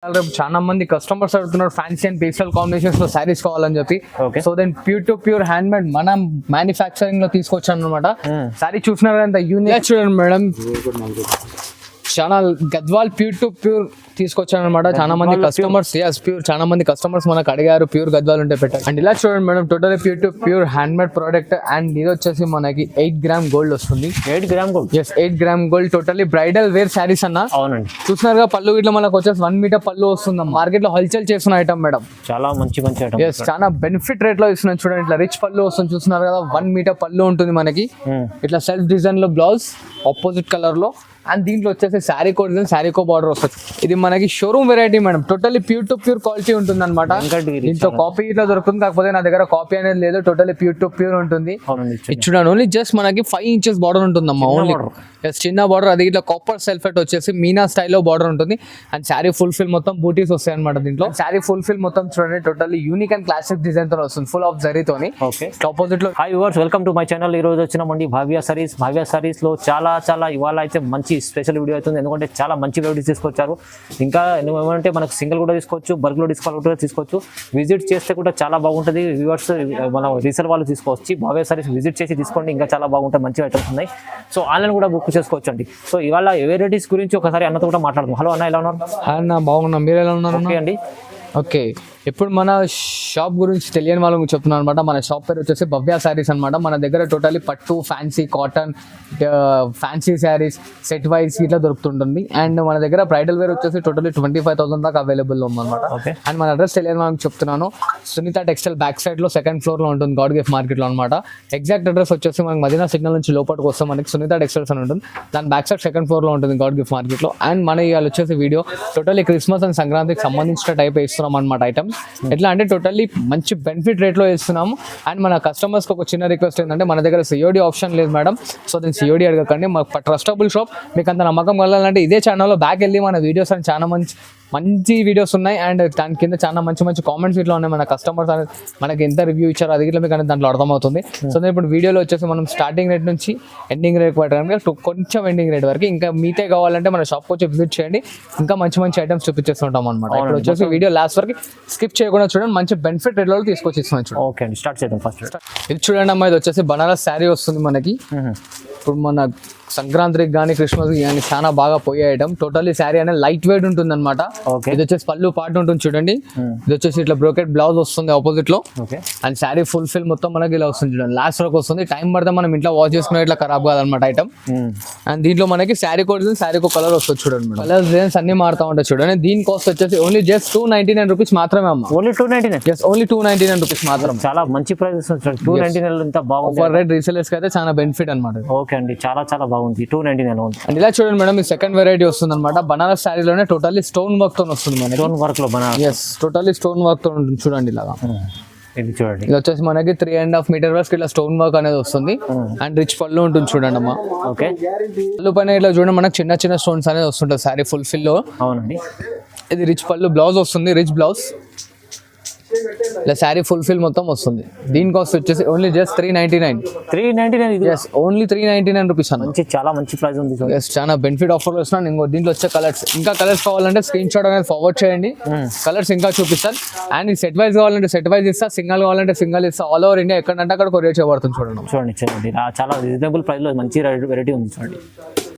రేపు చాలా మంది కస్టమర్స్ అడుగుతున్నారు ఫ్యాన్సీ అండ్ పేస్టల్ కాంబినేషన్స్ లో శారీస్ కావాలని చెప్పి. So then pure to pure hand made మనం మ్యానుఫ్యాక్చరింగ్ లో తీసుకొచ్చాను అనమాట. శారీ చూసినారు కదా యూనిక్ చూడండి మేడం, చాలా గద్వాల్ ప్యూర్ టు ప్యూర్ తీసుకొచ్చాను అనమాట. చాలా మంది కస్టమర్స్ ప్యూర్ చాలా మంది కస్టమర్స్ మనకు అడిగారు ప్యూర్ గద్వాల్ ఉంటే పెట్టారు. అండ్ ఇలా చూడండి madam, total pure to pure hand made product. And ఇది వచ్చేసి మనకి 8 గ్రామ్ గోల్డ్ వస్తుంది. 8 gram gold? Yes, 8 gram gold. Totally bridal wear saris అన్న. అవునండి. చూసినారుగా పళ్ళు ఇట్లా మనకు వచ్చేసి 1 మీటర్ పళ్ళు వస్తుంది. మార్కెట్ లో హల్చల్ చేస్తున్న ఐటమ్ మేడం, చాలా మంచి ఐటమ్. ఎస్, చాలా బెనిఫిట్ రేట్ లో ఇస్తున్నాను చూడండి. ఇట్లా రిచ్ పళ్ళు వస్తుంది, చూస్తున్నారు కదా 1 మీటర్ పళ్ళు ఉంటుంది మనకి. ఇట్లా సెల్ఫ్ డిజైన్ లో బ్లౌజ్ ఆపోజిట్ కలర్ లో. అండ్ దీంట్లో వచ్చేసి శారీ కోడ్ శారీ కో బార్డర్ వస్తుంది. ఇది మనకి showroom variety madam, totally pure to pure quality ఉంటుంది అనమాట. దీంట్లో కాపీ ఇట్లా దొరుకుతుంది, కాకపోతే నా దగ్గర కాపీ అనేది లేదు. టోటల్లీ ప్యూర్ టు ప్యూర్ ఉంటుంది. చూడండి, ఓన్లీ జస్ట్ మనకి 5 ఇంచెస్ బార్డర్ ఉంటుంది అమ్మా. ఓన్లీ చిన్న బార్డర్. అది ఇట్లా కాపర్ సెల్ఫెట్ వచ్చేసి మీనా స్టైల్లో బార్డర్ ఉంటుంది. అండ్ శారీ ఫుల్ ఫిల్ మొత్తం బూటీస్ వస్తాయి అనమాట దీంట్లో. శారీ ఫుల్ ఫిల్ మొత్తం చూడండి, totally unique and classic design తో వస్తుంది, ఫుల్ ఆఫ్ జరీతోని. ఆపోజిట్ లో hi viewers, welcome to my channel. ఈ రోజు వచ్చినామండి భావ్య సారీస్. భావ్య సారీస్ లో చాలా ఇవాళ అయితే మంచి స్పెషల్ వీడియో అవుతుంది, ఎందుకంటే చాలా మంచి వెరైటీస్ తీసుకొచ్చారు. ఇంకా ఏమంటే మనకు సింగిల్ కూడా తీసుకోవచ్చు, బల్క్ లో కూడా తీసుకోవచ్చు. విజిట్ చేస్తే కూడా చాలా బాగుంటుంది. వ్యూవర్స్ మనం రీసేల్ వాళ్ళు తీసుకోవచ్చు. భావ్య సారీస్ విజిట్ చేసి తీసుకోండి, ఇంకా చాలా బాగుంటాయి, మంచి ఐటమ్స్ ఉన్నాయి. సో ఆన్లైన్ కూడా బుక్ చేసుకోవచ్చు అండి. సో ఇవాళ వెరైటీస్ గురించి ఒకసారి అన్నతో కూడా మాట్లాడదాం. హలో అన్న, ఎలా ఉన్నారు? అన్న బాగున్నాం, మీరు ఎలా ఉన్నారు? ఓకే అండి. ఓకే, ఇప్పుడు మన షాప్ గురించి తెలియని వాళ్ళకి చెప్తున్నాను అనమాట. మన షాప్ పేరు వచ్చేసి భవ్య శారీస్ అనమాట. మన దగ్గర టోటలీ పట్టు, fancy, cotton, fancy saris set wise ఇట్లా దొరుకుతుంటుంది. అండ్ మన దగ్గర బ్రైడల్ వేర్ వచ్చేసి టోటలీ 25,000 దాకా అవైలబుల్ ఉందన్నమాట. అండ్ మన అడ్రస్ తెలియని వాళ్ళకి చెప్తున్నాను. సునీత టెక్స్టైల్ బ్యాక్ సైడ్ లో 2nd ఫ్లోర్ లో ఉంటుంది, గాడ్ గిఫ్ట్ మార్కెట్ లో అనమాట. ఎగ్జాక్ట్ అడ్రస్ వచ్చేసి మనకి మదీనా సిగ్నల్ నుంచి లోపలికి వస్తే మనకి సునీత టెక్స్టైల్స్ అని ఉంటుంది. దాని బ్యాక్ సైడ్ 2nd ఫ్లోర్ లో ఉంటుంది, గాడ్ గిఫ్ట్ మార్కెట్ లో. అండ్ మన ఇవాళ వచ్చేసి వీడియో టోటలీ క్రిస్మస్ అండ్ సంక్రాంతికి సంబంధించిన టైప్ వేస్తున్నాం అనమాట ఐటమ్స్. ఎట్లా అంటే టోటల్లీ మంచి బెనిఫిట్ రేట్లో ఇస్తున్నాము. అండ్ మన కస్టమర్స్కి ఒక చిన్న రిక్వెస్ట్ ఏంటంటే, మన దగ్గర సిఓడి ఆప్షన్ లేదు మేడం. సో దీన్ని సిఓడి అడగకండి, మాకు ట్రస్టబుల్ షాప్. మీకు అంత నమ్మకం కలాలంటే ఇదే ఛానల్లో బ్యాక్ వెళ్ళి మన వీడియోస్ అని చాలా మంచి వీడియోస్ ఉన్నాయి. అండ్ దాని కింద చాలా మంచి కామెంట్స్ ఇట్లా ఉన్నాయి. మన కస్టమర్స్ అనేది మనకి ఎంత రివ్యూ ఇచ్చారో అది ఇట్లా మీకు అనేది దాంట్లో అర్థమవుతుంది. సో ఇప్పుడు వీడియోలో వచ్చేసి మనం స్టార్టింగ్ రేట్ నుంచి ఎండింగ్ రేట్ పట్టడానికి కొంచెం ఎండింగ్ రేట్ వరకు ఇంకా మీతే కావాలంటే మన షాప్కి వచ్చి విజిట్ చేయండి. ఇంకా మంచి ఐటమ్స్ చూపించేస్తుంటాం అనమాట. ఇప్పుడు వచ్చేసి వీడియో లాస్ట్ వరకు స్కిప్ చేయకుండా చూడండి, మంచి బెనిఫిట్ రేట్లో తీసుకొచ్చి ఇస్తున్నాం చూడండి. ఓకే అండి, స్టార్ట్ చేద్దాం. ఫస్ట్ ఇది చూడండి అమ్మా, ఇది వచ్చేసి బనారస్ శారీ వస్తుంది మనకి. ఇప్పుడు మన సంక్రాంతికి కానీ క్రిస్మస్కి కానీ చాలా బాగా పోయే ఐటమ్. టోటల్లీ శారీ అనేది లైట్ వెయిట్ ఉంటుంది అనమాట. ఇది వచ్చేసి పళ్ళు పాటు ఉంటుంది చూడండి. ఇది వచ్చేసి ఇట్లా బ్రోకెట్ బ్లౌజ్ వస్తుంది ఆపోజిట్ లో. అండ్ శారీ ఫుల్ ఫిల్ మొత్తం మనకి ఇలా వస్తుంది చూడండి, లాస్ట్ వరకు వస్తుంది. టైం పడితే మనం ఇంట్లో వాష్ చేసుకునే ఇట్లా ఖరాబ్ కాదనమాట ఐటమ్. అండ్ దీంట్లో మనకి శారీ కోడ్ శారీకి కలర్ వస్తుంది చూడండి. కలర్ డిజైన్స్ అన్ని మారుతా ఉంటాయి చూడండి. దీని కాస్ట్ వచ్చేసి ఓన్లీ జస్ట్ 299 రూపీస్ మాత్రమే అమ్మ. ఓన్లీ 299? ఎస్, ఓన్లీ 299 రూపీస్ మాత్రం. చాలా మంచి ప్రైస్. 299 ఇంత బాగుంది. ఆఫర్ రేట్ రీసేలర్స్ కి అయితే చాలా బెనిఫిట్ అనమాట. ఓకే అండి, చాలా బాగుంది. 299. అండ్ ఇలా చూడండి మేడం, ఈ సెకండ్ వెరైటీ వస్తుంది అనమాట. బనారస్ శారీలోనే టోటల్లీ స్టోన్ వర్క్ తో వస్తుంది మనకి. స్టోన్ వర్క్ లో Banaras. Yes, totally stone work తో ఉంటుంది చూడండి. ఇలాగా ఇది చూడండి, ఇది వచ్చేసి మనకి 3.5 మీటర్ వరకు ఇట్లా స్టోన్ వర్క్ అనేది వస్తుంది. అండ్ రిచ్ పళ్ళు ఉంటుంది చూడండి అమ్మా. ఓకే, పళ్ళు పైన ఇట్లా చూడండి మనకి చిన్న స్టోన్స్ అనేది వస్తుంటుంది శారీ ఫుల్ ఫిల్ లో. అవునండి. ఇది రిచ్ పళ్ళు, బ్లౌజ్ వస్తుంది రిచ్ బ్లౌజ్. ఇలా శారీ ఫుల్ ఫిల్ మొత్తం వస్తుంది. దీని కాస్ట్ వచ్చేసి only just 399. 399? Yes, only 399 rupees అన్న. చాలా మంచి ప్రైస్ ఉంది. ఎస్, చాలా బెనిఫిట్ ఆఫర్ వస్తున్నాను. ఇంకో దీంట్లో వచ్చే కలర్స్, ఇంకా కలర్స్ కావాలంటే స్క్రీన్ షాట్ అనేది ఫార్వర్డ్ చేయండి, కలర్స్ ఇంకా చూపిస్తాను. అండ్ సెట్ వైజ్ కావాలంటే సెట్ వైజ్ ఇస్తా, సింగల్ కావాలంటే సింగల్ ఇస్తా. ఆల్ ఓవర్ ఇండియా ఎక్కడంటే అక్కడ కొరియర్ చేయబడుతుంది చూడండి. చాలా రీజనబుల్ ప్రైస్ లో మంచి వెరైటీ ఉంది చూడండి.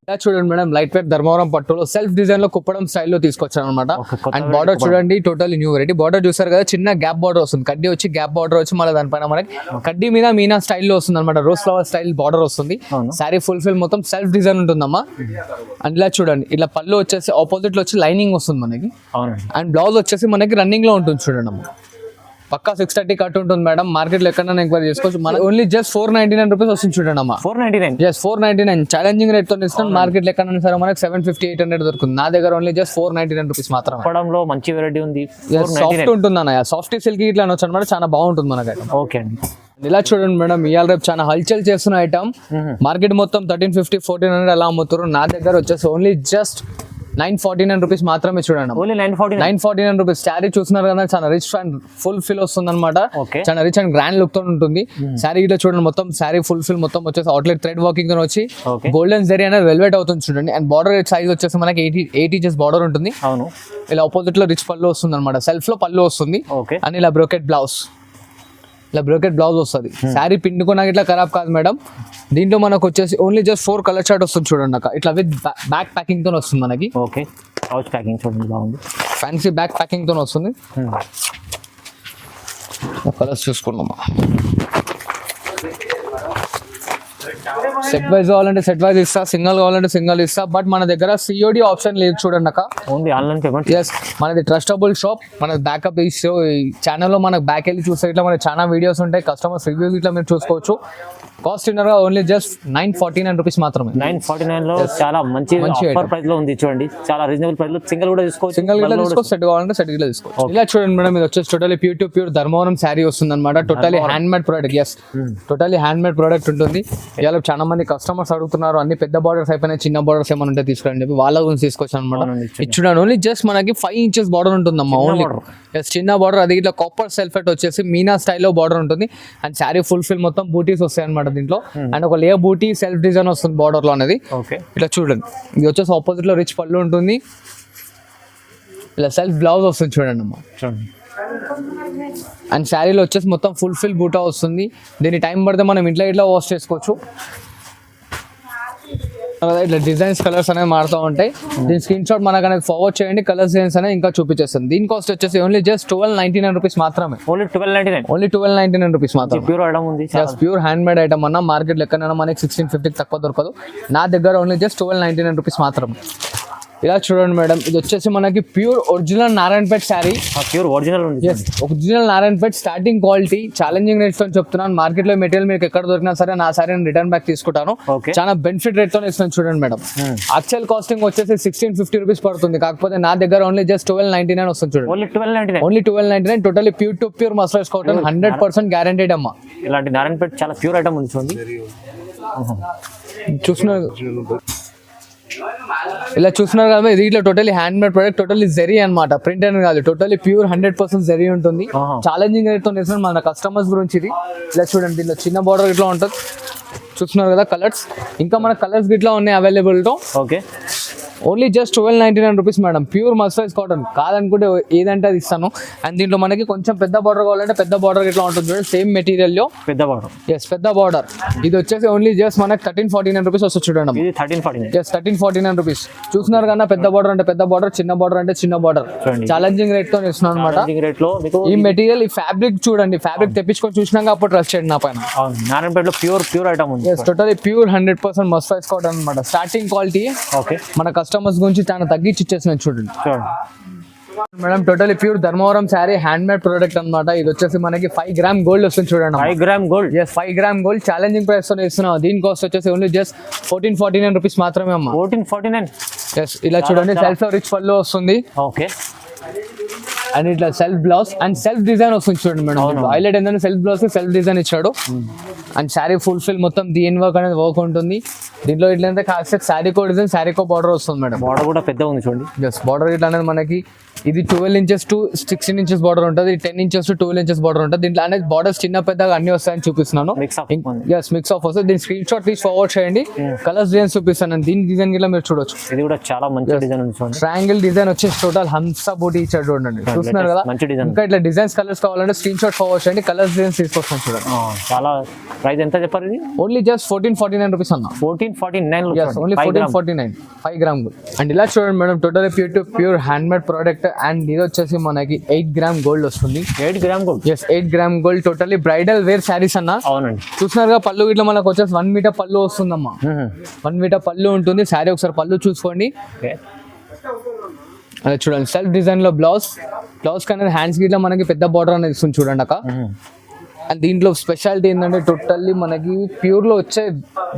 ఇలా చూడండి మేడం, లైట్ వెయిట్ ధర్మవరం పట్టులో సెల్ఫ్ డిజైన్ లో కుప్పడం స్టైల్లో తీసుకొచ్చాను అనమాట. అండ్ బార్డర్ చూడండి, టోటల్ న్యూ వెరైటీ. బార్డర్ చూసారు కదా, చిన్న గ్యాప్ బార్డర్ వస్తుంది. కడ్డీ వచ్చి గ్యాప్ బార్డర్ వచ్చి మళ్ళీ దానిపైన మనకి కడ్డీ మీద మీనా స్టైల్లో వస్తుంది అనమాట. రోజ్ ఫ్లవర్ స్టైల్ బార్డర్ వస్తుంది. శారీ ఫుల్ ఫిల్ మొత్తం సెల్ఫ్ డిజైన్ ఉంటుందమ్మా. అండ్ ఇలా చూడండి, ఇలా పళ్ళు వచ్చేసి ఆపోజిట్ లో వచ్చి లైనింగ్ వస్తుంది మనకి. అండ్ బ్లౌజ్ వచ్చేసి మనకి రన్నింగ్ లో ఉంటుంది చూడండి అమ్మా. పక్కా 630 కట్ ఉంటుంది మేడం. మార్కెట్ లో ఎక్కడైనా ఎంక్వైరీ చేసుకోవచ్చు. మన ఓన్లీ జస్ట్ 499 రూపీస్ వస్తుంది చూడండి అమ్మా. 499? జస్ట్ 499 ఛాలెంజింగ్ రేట్ తో ఇస్తాను. మార్కెట్ లో ఎక్కడైనా సరే మనకి 750, 800 దొరుకుతుంది. నా దగ్గర ఓన్లీ జస్ట్ 499 రూపీస్ మాత్రం. పడంలో మంచి వెరైటీ ఉంది. సాఫ్ట్ ఉంటుంది అన్న, సాఫ్ట్ సిల్క్ ఇట్లా అనొచ్చు అనమాట. చాలా బాగుంటుంది మనకి. ఓకే అండి. ఇలా చూడండి మేడం, ఇవాళ రేపు చాలా హల్చల్ చేస్తున్న ఐటమ్. మార్కెట్ మొత్తం 1350, 1400 అలా అమ్ముతారు. నా దగ్గర వచ్చేసి ఓన్లీ జస్ట్ 949 రూపీస్ మాత్రమే చూడండి. Only 949 rupees. శారీ చూస్తున్నారు కదా, చాలా రిచ్ అండ్ ఫుల్ ఫిల్ వస్తుంది అనమాట. ఓకే. చాలా రిచ్ అండ్ గ్రాండ్ లుక్ తో ఉంటుంది. శారీ ఇట్లా చూడండి, మొత్తం శారీ ఫుల్ ఫిల్ మొత్తం వచ్చేసి అవుట్లెట్ థ్రెడ్ వర్కింగ్ తో వచ్చి గోల్డెన్ జరీ అనేది వెల్వెట్ అవుతుంది చూడండి. అండ్ బార్డర్ సైజ్ వచ్చేసి మనకి 8 ఇంచెస్ బార్డర్ ఉంటుంది. అవును. ఇలా ఆపోజిట్ లో రిచ్ పళ్ళు వస్తుంది అనమాట. సెల్ఫ్ లో పళ్ళు వస్తుంది. ఓకే. అండ్ ఇలా బ్రోకెట్ బ్లౌజ్, ఇలా బ్రోకెట్ బ్లౌజ్ వస్తుంది. శారీ పిండుకున్నాక ఇట్లా ఖరాబ్ కాదు మేడం. దీంట్లో మనకు వచ్చేసి ఓన్లీ జస్ట్ 4 కలర్ చార్ట్ వస్తుంది చూడండి అక్క. ఇట్లా విత్ బ్యాక్ ప్యాకింగ్ తో వస్తుంది మనకి. ఓకే. పౌచ్ ప్యాకింగ్ చూడండి బాగుంది. ఫ్యాన్సీ బ్యాక్ ప్యాకింగ్ తో వస్తుంది. కలర్స్ చూసుకున్నామా. సెట్ వైజ్ కావాలంటే సెట్ వైజ్ ఇస్తా, సింగల్ కావాలంటే సింగల్ ఇస్తా. బట్ మన దగ్గర COD ఆప్షన్ లేదు చూడండి అక్క. Only online payment. ఎస్, మనది ట్రస్టబుల్ షాప్. మన బ్యాకప్ ఈ ఛానల్లో మనకు బ్యాక్ వెళ్ళి చూస్తే ఇట్లా మనకి చాలా వీడియోస్ ఉంటాయి. కస్టమర్స్ రివ్యూస్ ఇట్లా మీరు చూసుకోవచ్చు. కాస్ట్ గా ఓన్లీ జస్ట్ 949 రూపీస్ మాత్రమే. 949 లో చాలా మంచి ఆఫర్ ప్రైస్ లో ఉంది చూడండి. చాలా రీజనబుల్ ప్రైస్ లో సింగిల్ కూడా తీసుకోవచ్చు. సింగిల్ గిట్లా తీసుకోవచ్చు, సెట్ కావాలంటే సెట్ గిట్లా తీసుకోవచ్చు. ఇలా చూడండి మేడం, ఇది వచ్చేసి totally pure to pure Dharmavaram sari వస్తుంది అనమాట. Totally handmade product. Yes, totally handmade product ఉంటుంది. ఇవాళ చాలా మంది కస్టమర్స్ అడుగుతున్నారు, అన్ని పెద్ద బార్డర్స్ అయిపోయినాయి, చిన్న బార్డర్స్ ఏమైనా ఉంటే తీసుకురండి చెప్పి వాళ్ళ గురించి తీసుకొచ్చాను అనమాట. ఇది చూడండి, ఓన్లీ జస్ట్ మనకి 5 ఇంచెస్ బార్డర్ ఉంటుందమ్మా. ఓన్లీ చిన్న బార్డర్. అది ఇట్లా కాపర్ సెల్ఫెట్ వచ్చేసి మీనా స్టైల్లో బార్డర్ ఉంటుంది. అండ్ శారీ ఫుల్ ఫిల్ మొత్తం బూటీస్ వస్తాయి అనమాట దీంట్లో. అండ్ ఒక లేయర్ బూటీ సెల్ఫ్ డిజైన్ వస్తుంది బార్డర్ లో అనేది. ఇట్లా చూడండి, ఇది వచ్చేసి ఆపోజిట్ లో రిచ్ పళ్ళు ఉంటుంది. ఇలా సెల్ఫ్ బ్లౌజ్ వస్తుంది చూడండి అమ్మా. అండ్ శారీలో వచ్చేసి మొత్తం ఫుల్ ఫిల్ బూటా వస్తుంది. దీని టైం పడితే మనం ఇంట్లో ఇట్లా వాష్ చేసుకోవచ్చు. ఇట్లా డిజైన్స్ కలర్స్ అనేవి మారుతూ ఉంటాయి. దీని స్క్రీన్ షాట్ మనకు అనేది ఫార్వర్డ్ చేయండి. కలర్స్ డిజైన్స్ అనేది ఇంకా చూపించేస్తుంది. దీని కాస్ట్ వచ్చేసి ఓన్లీ జస్ట్ 1299 రూపీస్ మాత్రమే. ఓన్లీ 1299 రూపీస్ మాత్రమే. ప్యూర్ ఐటమ్ ఉంది. ప్యూర్ హ్యాండ్ మేడ్ ఐటమ్ అన్న మార్కెట్ ఎక్కడైనా మనకి 1650 తక్కువ దొరకదు. నా దగ్గర ఓన్లీ జస్ట్ 1299 రూపీస్ మాత్రమే. ఇలా చూడండి మేడం, ఇది వచ్చేసి మనకి pure original Narayanpet sari. Pure original ఉంది. Original Narayanpet starting quality, challenging rates తో చెప్తున్నాను. మార్కెట్ లో మెటీరియల్ మీకు ఎక్కడ దొరికినా సరే నా శారీని రిటర్న్ బ్యాక్ తీసుకుంటాను. చాలా బెనిఫిట్ రేట్ తో ఇస్తున్నాను చూడండి మేడం. యాక్చువల్ కాస్టింగ్ వచ్చేసి 1650 రూపీస్ పడుతుంది. కాకపోతే నా దగ్గర ఓన్లీ జస్ట్ 1299 వస్తుంది చూడండి. Only 1299. Totally pure to pure mustard cotton, 100% guaranteed అమ్మా. ఇలాంటి నారాయణపేట్ చాలా ప్యూర్ ఐటమ్ ఉంది చూడండి. చూస్తున్నారు, ఇలా చూస్తున్నారు కదా, ఇది ఇట్లా totally handmade product. Totally zari అనమాట, ప్రింట్ అని కాదు. టోటలీ ప్యూర్ 100% జరీ ఉంటుంది. ఛాలెంజింగ్ రేట్ తో చేసిన మన కస్టమర్స్ గురించి ఇది. ఇలా చూడండి, దీనిలో చిన్న బార్డర్ ఇట్లా ఉంటుంది. చూస్తున్నారు కదా కలర్స్. ఇంకా మన కలర్స్ ఇట్లా ఉన్నాయి అవైలబుల్ తో. Okay, only just 1299 rupees madam. Pure mercerised cotton. కాదనుకుంటే ఏదంటే అది ఇస్తాను. అండ్ దీంట్లో మనకి కొంచెం పెద్ద బార్డర్ కావాలంటే పెద్ద బార్డర్ ఇట్లా ఉంటుంది చూడండి. సేమ్ మెటీరియల్ లో పెద్ద బార్డర్. ఎస్, పెద్ద బార్డర్. ఇది వచ్చేసి ఓన్లీ జస్ట్ మనకి 1349 రూపీస్ వస్తుంది చూడండి. ఇది 1349. Yes, 1349 rupees. చూస్తున్నారు కన్నా, పెద్ద బార్డర్ అంటే పెద్ద బార్డర్, చిన్న బార్డర్ అంటే చిన్న బార్డర్. ఛాలెంజింగ్ రేట్ తో ఇస్తున్నాను అనమాట. ఈ మెటీరియల్, ఈ ఫ్యాబ్రిక్ చూడండి. ఫ్యాబ్రిక్ తెప్పించుకొని చూసినాక అప్పుడు ట్రస్ట్ చేయండి నా పైన. నారాయణపేటలో ప్యూర్ ఐటమ్ ఉంది. టోటలీ ప్యూర్ 100% మస్టరైజ్ కాటన్ అనమాట. Starting quality. ఓకే, మన కస్టమర్స్ గురించి చాలా తగ్గించి ఇచ్చేసిన చూడండి. Madam, totally pure Dharmavaram sari hand made product అనమాట. ఇది వచ్చేసి మనకి 5 గ్రామ్ గోల్డ్ వస్తుంది చూడండి. 5 gram gold. Yes, 5 gram gold challenging price తో ఇస్తున్నాం. దీని కాస్ట్ వచ్చేసి ఓన్లీ జస్ట్ 1449 రూపీస్ మాత్రమే అమ్మా. 1449. ఎస్, ఇలా చూడండి, సెల్ఫ్ రిచ్ పళ్ళు వస్తుంది. ఓకే, అండ్ ఇట్లా self blouse and self design వస్తుంది చూడండి మేడం. హైలైట్ ఏంటంటే సెల్ఫ్ బ్లౌజ్ సెల్ఫ్ డిజైన్ ఇచ్చాడు. అండ్ శారీ ఫుల్ ఫిల్ మొత్తం దీని వర్క్ అనేది వర్క్ ఉంటుంది. దీంట్లో ఇట్లా కాస్త శారీకో డిజైన్, శారీకో బార్డర్ వస్తుంది మేడం. బార్డర్ కూడా పెద్ద ఉంది చూడండి. ఎస్, బార్డర్ ఇట్లా అనేది మనకి ఇది 12 ఇంచెస్ టు 16 ఇంచెస్ బార్డర్ ఉంటుంది. 10 ఇంచెస్ టు 12 ఇంచెస్ బార్డర్ ఉంటుంది. దీంట్లో అనేది బార్డర్స్ చిన్న పెద్దగా అన్ని వస్తాయని చూపిస్తున్నాను. ఎస్, మిక్స్ ఆఫ్ వస్తుంది. దీని స్క్రీన్ షాట్ తీసి ఫార్వర్డ్ చేయండి. కలర్స్ డిజైన్స్ చూపిస్తాను. దీని డిజైన్ గిట్లా మీరు చూడొచ్చు. ఇది కూడా చాలా మంచి డిజైన్ ఉంది చూడండి. ట్రయాంగిల్ డిజైన్ వచ్చేసి టోటల్ హంసా బూటీ ఇచ్చాడు చూడండి. చూస్తున్నారు కదా, ఇంకా ఇట్లా డిజైన్స్ కలర్స్ కావాలంటే స్క్రీన్ షాట్ ఫార్వర్డ్ చేయండి. కలర్స్ డిజైన్స్ తీసుకొస్తాను చూడండి. చాలా ప్రైస్ ఎంత చెప్పారు ఇది? ఓన్లీ జస్ట్ 1449 రూపీస్ అన్న. 1449. ఓన్లీ 1449. 5 gram gold. అండ్ ఇలా చూడండి madam, total pure to pure hand made product. And ఇది వచ్చేసి మనకి 8 గ్రామ్ గోల్డ్ వస్తుంది. 8 gram gold. Yes, 8 gram gold. Totally bridal wear saris అన్న. అవునండి, చూస్తున్నారుగా పళ్ళు ఇట్లా మనకు వచ్చేసి 1 మీటర్ పళ్ళు వస్తుందమ్మా. 1 మీటర్ పళ్ళు ఉంటుంది. శారీ ఒకసారి పళ్ళు చూసుకోండి. అదే చూడండి, సెల్ఫ్ డిజైన్ లో బ్లౌజ్. బ్లౌజ్ కనేది హ్యాండ్స్ కి ఇట్లా మనకి పెద్ద బార్డర్ అనేది ఇస్తుంది చూడండి అక్క. అండ్ దీంట్లో స్పెషాలిటీ ఏంటంటే టోటల్లీ మనకి ప్యూర్ లో వచ్చే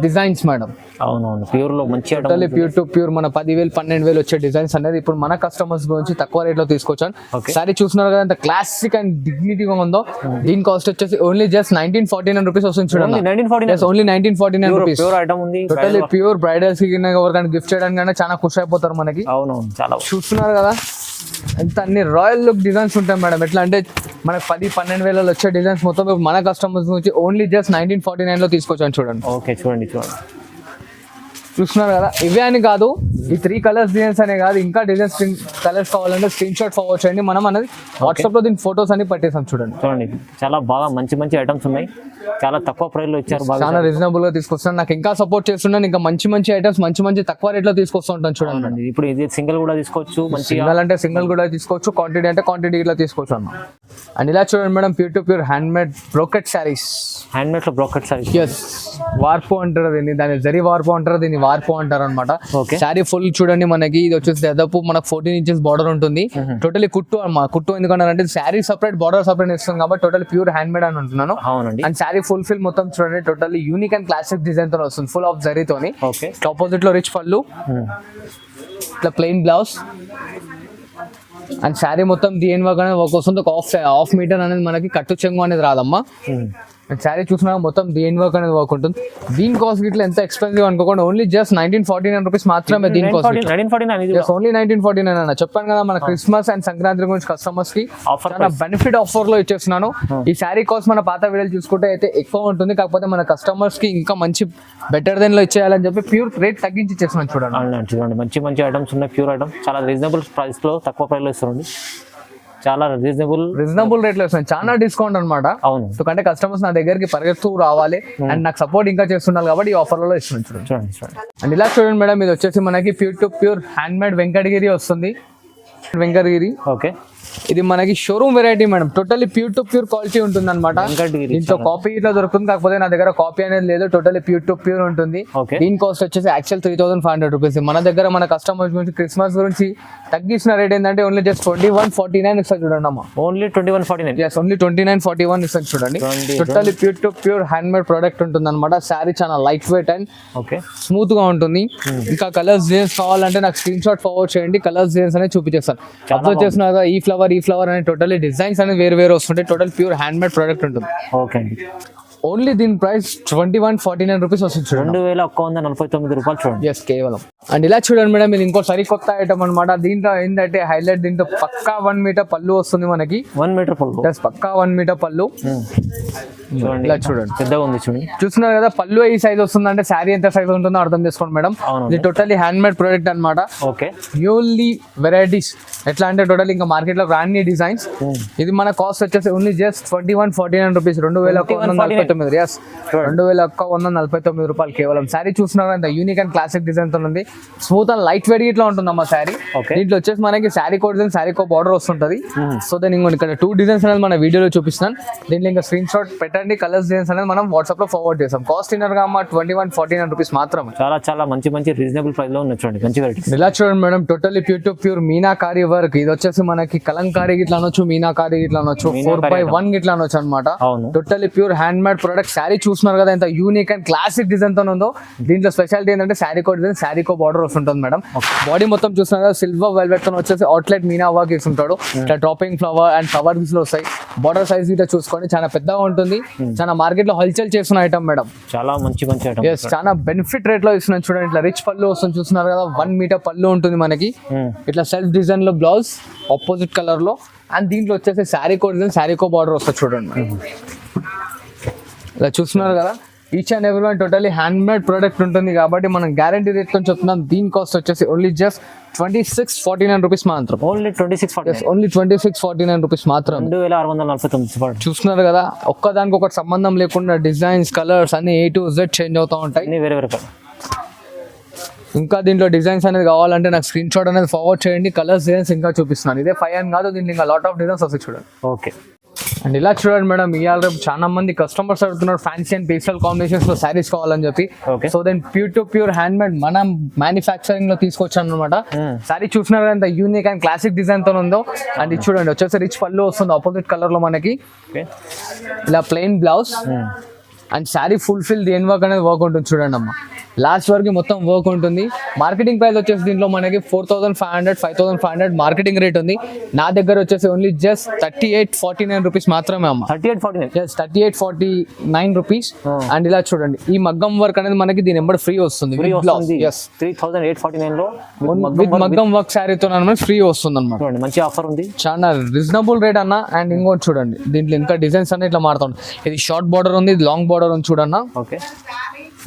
డిజైన్స్ మేడం. అవునవును, ప్యూర్ లో మంచి item. Totally pure to pure మన 10,000 12,000 వచ్చే డిజైన్స్ అనేది ఇప్పుడు మన కస్టమర్స్ గురించి తక్కువ రేట్ లో తీసుకొచ్చాను. సారీ చూస్తున్నారు కదా ఎంత క్లాసిక్ అండ్ డిగ్నిటీగా ఉందో. దీని కాస్ట్ వచ్చేసి ఓన్లీ జస్ట్ 1949 రూపీస్ వస్తుంది చూడండి. 1949 ఓన్లీ 1949 రూపీస్. ప్యూర్ ఐటమ్ ఉంది. టోటల్లీ ప్యూర్ బ్రైడల్స్ కి ఎవరికైనా గిఫ్ట్ చేయడానికి చాలా ఖుషి అయిపోతారు మనకి. అవునవును, చాలా చూస్తున్నారు కదా ఎంత అన్ని రాయల్ లుక్ డిజైన్స్ ఉంటాయి మేడం. ఎట్లా అంటే మనకు 10-12 వచ్చే డిజైన్స్ మొత్తం ఇప్పుడు మన కస్టమర్స్ నుంచి ఓన్లీ జస్ట్ 1949 లో తీసుకొచ్చాను చూడండి. ఓకే, చూడండి. చూస్తున్నారు కదా, ఇవే అని కాదు, ఈ 3 కలర్స్ డిజైన్స్ అనే కాదు, ఇంకా డిజైన్స్ కలర్స్ కావాలంటే స్క్రీన్ షాట్ ఫార్వర్డ్ చేయండి. మనం అనేది వాట్సాప్ లో దీని ఫొటోస్ అన్ని పట్టేసాం చూడండి. చాలా బాగా మంచి ఐటమ్స్ ఉన్నాయి. చాలా తక్కువ ప్రైస్ లో ఇచ్చారు. చాలా రీజనబుల్ గా తీసుకొస్తాను. నాకు ఇంకా సపోర్ట్ చేస్తున్నాను. ఇంకా మంచి ఐటమ్స్ మంచి తక్కువ రేట్ లో తీసుకొస్తూ ఉంటాను చూడండి. ఇప్పుడు ఇది సింగిల్ కూడా తీసుకోవచ్చు. సింగిల్ అంటే సింగిల్ కూడా తీసుకోవచ్చు, క్వాంటిటీ అంటే క్వాంటిటీ ఇట్లా తీసుకోవచ్చు అన్న. అండ్ ఇలా చూడండి madam, pure to pure hand made brocade saris. Hand made లో బ్రోకెట్ శారీస్. ఎస్, వార్పు అంటారు దీన్ని, దాని జరీ వార్పు అంటారు, దీన్ని వార్పు అంటారు అనమాట. ఓకే. శారీ ఫుల్ చూడండి మనకి ఇది వచ్చేసి దాదాపు మనకు 14 ఇంచెస్ బార్డర్ ఉంటుంది. టోటలీ కుట్టు అమ్మా. కుట్టు ఎందుకంటే శారీ సపరేట్ బార్డర్ సపరేట్ ఇస్తుంది కాబట్టి టోటల్ ప్యూర్ హ్యాండ్ మేడ్ అని అంటున్నాను. అవునండి. అండ్ శారీ ఫుల్ ఫిల్ మొత్తం చూడండి totally unique and classic design తో వస్తుంది, ఫుల్ ఆఫ్ జరీతోని. ఓకే. ఆపోజిట్ లో రిచ్ పళ్ళు, ఇట్లా ప్లెయిన్ బ్లౌజ్ అండ్ శారీ మొత్తం దీని వర్క్ అనేది వర్క్ వస్తుంది. ఒక హాఫ్ మీటర్ అనేది మనకి కట్టు చెంగు అనేది రాదమ్మా. శారీ చూసినా మొత్తం దేని వర్క్ అనేది వర్క్ ఉంటుంది. దీని కాస్ట్ ఇట్లా ఎంత ఎక్స్పెన్సివ్ అనుకోకుండా ఓన్లీ జస్ట్ 1949 రూపీస్ మాత్రమే. దీని కాస్ట్ ఓన్లీ 1949 అన్న. చెప్పాను కదా మన క్రిస్మస్ అండ్ సంక్రాంతి గురించి కస్టమర్స్ కి చాలా బెనిఫిట్ ఆఫర్ లో ఇచ్చేస్తున్నాను. ఈ శారీ కాస్ట్ మన పాత వీడియోలు చూసుకుంటే అయితే ఎక్కువ ఉంటుంది, కాకపోతే మన కస్టమర్స్ కి ఇంకా మంచి బెటర్ దెన్ లో ఇచ్చేయాలని చెప్పి ప్యూర్ రేట్ తగ్గించి ఇచ్చేస్తున్నాను చూడండి. మంచి ఐటమ్స్ ఉన్నాయి, ప్యూర్ ఐటమ్. చాలా రీజనబుల్ ప్రైస్ లో తక్కువ ప్రైస్ లో ఇస్తుంది. చాలా రీజనబుల్ రేట్ లో వస్తుంది, చాలా డిస్కౌంట్ అనమాట. అవును, ఎందుకంటే కస్టమర్స్ నా దగ్గరికి పరిగెత్తు రావాలి అండ్ నాకు సపోర్ట్ ఇంకా చేస్తున్నారు కాబట్టి ఈ ఆఫర్లలో ఇస్తున్నాను చూడండి. అండ్ ఇలా చూడండి మేడం, ఇది వచ్చేసి మనకి pure to pure hand made Venkatagiri వస్తుంది. వెంకటగిరి ఓకే. ఇది మనకి showroom variety madam. Totally pure to pure quality ఉంటుంది అనమాట. దీంట్లో కాపీ ఇట్లా దొరుకుతుంది, కాకపోతే నా దగ్గర కాపీ అనేది లేదు. టోటల్లీ ప్యూర్ టు ప్యూర్ ఉంటుంది. దీని కాస్ట్ వచ్చేసి యాక్చువల్ 3,500 రూపీస్. మన దగ్గర మన కస్టమర్స్ గురించి క్రిస్మస్ గురించి తగ్గించిన రేట్ ఏంటంటే ఓన్లీ జస్ట్ 2149 ఇస్తాను చూడండి అమ్మా. ఓన్లీ 2149. ఎస్, ఓన్లీ 2941 ఇస్తాను చూడండి. Totally pure to pure hand made product ఉంటుంది అనమాట. శారీ చాలా లైట్ వెయిట్ అండ్ స్మూత్ గా ఉంటుంది. ఇంకా కలర్స్ డిజైన్స్ కావాలంటే నాకు స్క్రీన్ షాట్ ఫార్వర్డ్ చేయండి, కలర్స్ డిజైన్స్ అనేది చూపించేస్తాను. అబ్జర్వ్ చేస్తున్నారు కదా, ఈ ఫ్లవర్ అనే టోటల్లీ డిజైన్స్ అనేది వేరు వస్తుంటాయి. Total pure hand made product ఉంటుంది. ఓకే అండి. ఓన్లీ దీని ప్రైస్ 2149 రూపీస్ వస్తుంది చూడండి. 2149 రూపాయలు చూడండి. ఎస్, కేవలం. అండ్ ఇలా చూడండి మేడం, ఇది ఇంకో సరికొత్త ఐటమ్ అనమాట. దీంట్లో ఏంటంటే హైలైట్, దీంట్లో పక్కా 1 మీటర్ పళ్ళు వస్తుంది మనకి. 1 మీటర్ పళ్ళు. పక్కా 1 మీటర్ పళ్ళు. ఇలా చూడండి, పెద్దగా ఉంది చూడండి. చూస్తున్నారు కదా, పళ్ళు ఈ సైజ్ వస్తుంది అంటే శారీ ఎంత సైజ్ ఉంటుందో అర్థం చేసుకోండి మేడం. ఇది టోటల్లీ హ్యాండ్ మేడ్ ప్రోడక్ట్ అనమాట. ఓకే. న్యూలీ వెరైటీస్ ఎట్లా అంటే టోటల్ ఇంకా మార్కెట్ లో బ్రాండ్ న్యూ డిజైన్స్. ఇది మన కాస్ట్ వచ్చేసి ఓన్లీ జస్ట్ 2149 రూపీస్. 2149. ఎస్, 2149 రూపాయలు కేవలం. శారీ చూస్తున్నారు అంత యూనిక్ అండ్ క్లాసిక్ డిజైన్ తో ఉంది. స్మూత్ అండ్ లైట్ వెయిట్ ఇట్లా ఉంటుందమ్మా శారీ. దీంట్లో వచ్చేసి మనకి శారీ కోడ్ డిజైన్, శారీ కో బార్డర్ వస్తుంటది. సో దాని ఇక్కడ 2 డిజైన్స్ అనేది మన వీడియోలో చూపిస్తాను. దీంట్లో ఇంకా స్క్రీన్ షాట్ పెట్టండి, కలర్స్ డిజైన్స్ అనేది మనం వాట్సాప్ లో ఫార్వర్డ్ చేస్తాం. కాస్ట్ ఇన్నర్ గా 2149 రూపీస్ మాత్రమే. చాలా మంచి రీజనబుల్ ప్రైస్ లో ఉన్నాయి చూడండి, మంచి వెరైటీస్. ఇలా చూడండి madam, totally pure to pure meenakari work. ఇది వచ్చేసి మనకి కలంకారీ ఇట్లా అనొచ్చు, మీనాకారి ఇట్లా అనొచ్చు, 4x1 ఇట్లా అనొచ్చు అనమాట. Totally pure hand made product. Sari చూస్తున్నారు కదా ఎంత యూనిక్ అండ్ క్లాసిక్ డిజైన్ తో ఉందో. దీంట్లో స్పెషాలిటీ ఏంటంటే శారీ కో డిజైన్, శారీ కో బార్డర్ వస్తుంటుంది మేడం. బాడీ మొత్తం చూస్తున్నారు కదా, సిల్వర్ వెల్వెట్ తో వచ్చేసి అవుట్లెట్ మీనా వర్క్ ఇస్తుంటాడు. ఇట్లా డ్రాపింగ్ ఫ్లవర్ అండ్ ఫ్లవర్ లో వస్తాయి. బార్డర్ సైజ్ ఇట్లా చూసుకోండి, చాలా పెద్దగా ఉంటుంది. చాలా మార్కెట్ లో హల్చల్ చేస్తున్న ఐటమ్ మేడం. చాలా మంచి ఐటమ్. ఎస్, చాలా బెనిఫిట్ రేట్ లో ఇస్తున్నాను చూడండి. ఇట్లా రిచ్ పళ్ళు వస్తుంది, చూస్తున్నారు కదా, 1 మీటర్ పళ్ళు ఉంటుంది మనకి. ఇట్లా సెల్ఫ్ డిజైన్ లో బ్లౌజ్ ఆపోజిట్ కలర్ లో. అండ్ దీంట్లో వచ్చేసి శారీ కో డిజైన్, శారీ కో బార్డర్ వస్తుంది చూడండి. ఇలా చూస్తున్నారు కదా, each and every one totally handmade product ఉంటుంది కాబట్టి మనం గ్యారంటీ రేట్ తో చెప్తున్నాం. దీని కాస్ట్ వచ్చేసి ఓన్లీ జస్ట్ 2649 రూపీస్ మాత్రం. ఓన్లీ 2649 రూపీస్ మాత్రం. 2649. చూస్తున్నారు కదా, ఒక్కదానికి ఒకటి సంబంధం లేకుండా డిజైన్స్, కలర్స్ అన్ని A to Z చేంజ్ అవుతూ ఉంటాయి. వేరే ఇంకా దీంట్లో డిజైన్స్ అనేది కావాలంటే నాకు స్క్రీన్ షాట్ అనేది ఫార్వర్డ్ చేయండి, కలర్స్ డిజైన్స్ ఇంకా చూపిస్తున్నాను. ఇదే 5 అని కాదు, దీంట్లో ఇంకా లాట్ ఆఫ్ డిజైన్స్ వస్తాయి చూడండి. ఓకే. అండ్ ఇలా చూడండి మేడం, ఇవాళ రేపు చాలా మంది కస్టమర్స్ అడుగుతున్నారు ఫ్యాన్సీ అండ్ పేస్టల్ కాంబినేషన్స్ లో శారీస్ కావాలని చెప్పి. Okay. So then pure to pure hand made మనం మ్యానుఫ్యాక్చరింగ్ లో తీసుకొచ్చాను అనమాట. శారీ చూసినారు ఎంత యూనిక్ అండ్ క్లాసిక్ డిజైన్ తో ఉందో. అండ్ ఇది చూడండి వచ్చేసి రిచ్ పళ్ళు వస్తుంది ఆపోజిట్ కలర్ లో మనకి. ఓకే, ఇలా plain blouse and sari fulfil దేని వర్క్ అనేది వర్క్ ఉంటుంది చూడండి అమ్మ. లాస్ట్ వరకు మొత్తం వర్క్ ఉంటుంది. మార్కెటింగ్ ప్రైస్ వచ్చేసి దీంట్లో మనకి 4,500 5,500 మార్కెటింగ్ రేట్ ఉంది. నా దగ్గర వచ్చేసి ఓన్లీ జస్ట్ 3849 రూపీస్ మాత్రమే అమ్మ. 3849. Just 3849 rupees. అండ్ ఇలా చూడండి ఈ మగ్గం వర్క్ అనేది మనకి దీని ఎంబడి ఫ్రీ వస్తుంది. ఫ్రీ వస్తుంది. ఎస్, 3849 లో విత్ మగ్గం వర్క్ శారీతో ఫ్రీ వస్తుంది అనమాట. చూడండి మంచి ఆఫర్ ఉంది, చాలా రీజనబుల్ రేట్ అన్న. అండ్ ఇంకోటి చూడండి దీంట్లో ఇంకా డిజైన్స్ అన్ని ఇట్లా మారుతుంది. ఇది షార్ట్ బార్డర్ ఉంది, ఇది లాంగ్ బార్డర్ ఉంది చూడన్న. ఓకే,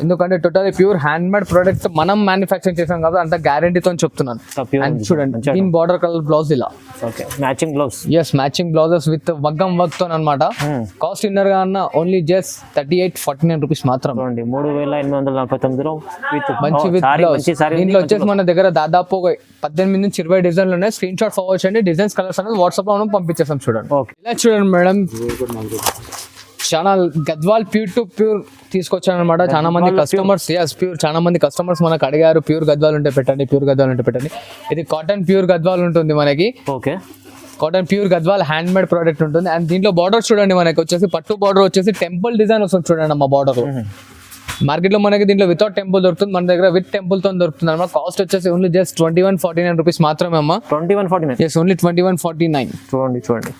ఎందుకంటే total pure hand made product మనం మ్యానుఫ్యాక్చరింగ్ చేసాం కాబట్టి అంత గ్యారంటీతో చెప్తున్నాను. అండ్ చూడండి దీని బార్డర్ కలర్ బ్లౌజ్ ఇలా. Okay, matching blouse. Yes, matching blouses with మగ్గం వర్క్ తో అనమాట. కాస్ట్ ఇన్నర్ గా అన్న ఓన్లీ జస్ట్ 3849 రూపీస్ మాత్రం. చూడండి 3849 లో విత్ మంచి విత్ బ్లౌజ్. దీంట్లో వచ్చేసి మన దగ్గర దాదాపు 18 నుంచి 20 డిజైన్లు ఉన్నాయి. స్క్రీన్ షాట్ ఫార్వర్డ్ చేయండి, డిజైన్స్ కలర్స్ అనేది వాట్సాప్ లో మనం పంపించేస్తాం చూడండి. ఓకే, ఇలా చూడండి మేడం, చాలా గద్వాల్ ప్యూర్ టు ప్యూర్ తీసుకొచ్చాను అనమాట. చాలా మంది కస్టమర్స్ ప్యూర్ చాలా మంది కస్టమర్స్ మనకు అడిగారు ప్యూర్ గద్వాల్ ఉంటే పెట్టండి, ప్యూర్ గద్వాల్ ఉంటే పెట్టండి. ఇది కాటన్ ప్యూర్ గద్వాల్ ఉంటుంది మనకి. Okay, cotton pure Gadwal hand made product ఉంటుంది. అండ్ దీంట్లో బార్డర్ చూడండి మనకి వచ్చేసి పట్టు బార్డర్ వచ్చేసి టెంపుల్ డిజైన్ వస్తుంది చూడండి అమ్మ బార్డర్. మార్కెట్ లో మనకి దీంట్లో వితౌట్ టెంపుల్ దొరుకుతుంది, మన దగ్గర విత్ టెంపుల్ తో దొరుకుతుంది అనమాట. కాస్ట్ వచ్చేసి ఓన్లీ జస్ట్ 2149 రూపీస్ మాత్రమే అమ్మ. 2149. Yes, only 2149. చూడండి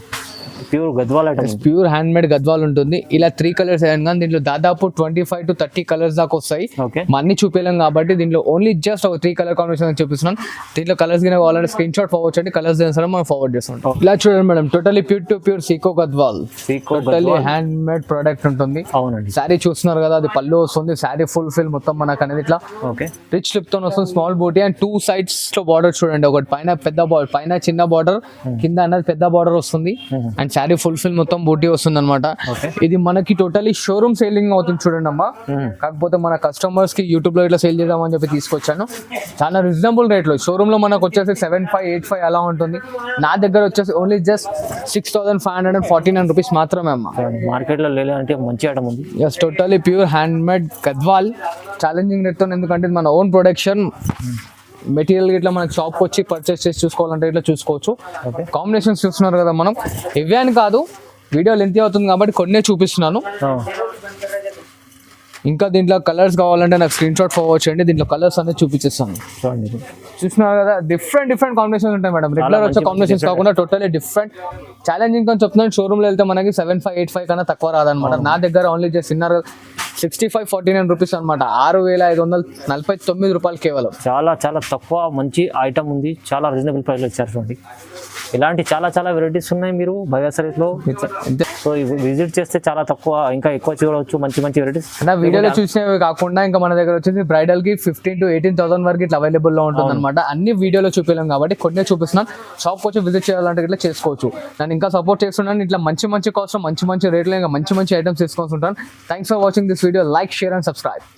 pure Gadwal item, pure hand made Gadwal ఉంటుంది. ఇలా 3 కలర్స్ కానీ దీంట్లో దాదాపు 25 to 30 కలర్స్ దాకా వస్తాయి. ఓకే, అన్ని చూపించలేం కాబట్టి దీంట్లో ఓన్లీ జస్ట్ ఒక 3 కలర్ కాంబినేషన్ చూపిస్తున్నాను. దీంట్లో కలర్స్ కింద కావాలంటే స్క్రీన్ షాట్ ఫార్వర్డ్ చేయండి, కలర్స్ సరే మనం ఫార్వర్డ్ చేస్తాం. ఇలా చూడండి madam, totally pure to pure sico Gadwal, totally handmade product ఉంటుంది. అవునండి, శారీ చూస్తున్నారు కదా, అది పళ్ళు వస్తుంది. శారీ ఫుల్ ఫిల్ మొత్తం మనకు అనేది ఇట్లా ఓకే రిచ్ లిప్ తో వస్తుంది. స్మాల్ బూటీ అండ్ 2 sides లో బార్డర్ చూడండి, ఒకటి పైన పెద్ద బార్డర్, పైన చిన్న బార్డర్, కింద అనేది పెద్ద బార్డర్ వస్తుంది. అండ్ శారీ ఫుల్ ఫిల్ మొత్తం బూటీ వస్తుంది అనమాట. ఇది మనకి టోటలీ షోరూమ్ సేలింగ్ అవుతుంది చూడండి అమ్మా. కాకపోతే మన కస్టమర్స్ కి యూట్యూబ్ లో ఇట్లా సేల్ చేద్దామని చెప్పి తీసుకొచ్చాను. చాలా రీజనబుల్ రేట్ లో. షోరూమ్ లో మనకు వచ్చేసి 7585 అలా ఉంటుంది. నా దగ్గర వచ్చేసి ఓన్లీ జస్ట్ 6549 రూపీస్ మాత్రమే అమ్మా. మార్కెట్ లో లేదంటే మంచి ఐటమ్ ఉంది. Yes, totally pure hand made Gadwal, challenging rate తో. ఎందుకంటే మన ఓన్ ప్రొడక్షన్ మెటీరియల్ ఇట్లా మనకి షాప్కి వచ్చి పర్చేస్ చేసి చూసుకోవాలంటే ఇట్లా చూసుకోవచ్చు. కాంబినేషన్స్ చూస్తున్నారు కదా మనం, ఇవే అని కాదు, వీడియో లెంత్ అవుతుంది కాబట్టి కొన్నే చూపిస్తున్నాను. ఇంకా దీంట్లో కలర్స్ కావాలంటే నాకు స్క్రీన్ షాట్ ఫార్వర్డ్ చేయండి, దీంట్లో కలర్స్ అనేది చూపించేస్తాను. చూస్తున్నారు కదా, డిఫరెంట్ కాంబినేషన్స్ ఉంటాయి మేడం. రెగ్యులర్ వచ్చే కాంబినేషన్స్ కాకుండా టోటలీ డిఫరెంట్ ఛాలెంజింగ్ అని చెప్తున్నాను. షోరూమ్లో వెళ్తే మనకి 7585 కన్నా తక్కువ రాదనమాట. నా దగ్గర ఓన్లీ జస్ట్ ఇన్నర్ 6549 రూపీస్ అనమాట. 6549 రూపాయలు కేవలం. చాలా తక్కువ మంచి ఐటమ్ ఉంది, చాలా రీజనబుల్ ప్రైస్ లో ఇచ్చారు చూడండి. ఇలాంటి చాలా వెరైటీస్ ఉన్నాయి మీరు భవ్య సారీస్ లో. సో విజిట్ చేస్తే చాలా తక్కువ, ఇంకా ఎక్కువ చూడవచ్చు మంచి వెరైటీస్. నా వీడియోలో చూసినవి కాకుండా ఇంకా మన దగ్గర వచ్చేసి బ్రైడల్ కి 15,000 to 18,000 వరకు ఇట్లా అవైలబుల్ లో ఉంటుంది అనమాట. అన్ని వీడియోలో చూపించలేం కాబట్టి కొన్ని చూపిస్తున్నాను. షాప్ వచ్చి విజిట్ చేయాలంటే ఇట్లా చేసుకోవచ్చు. నేను ఇంకా సపోర్ట్ చేస్తున్నాను. ఇట్లా మంచి కాస్ట్, మంచి రేట్లో ఇంకా మంచి ఐటమ్స్ తీసుకొని ఉంటాను. Thanks for watching this video. Like, share and subscribe.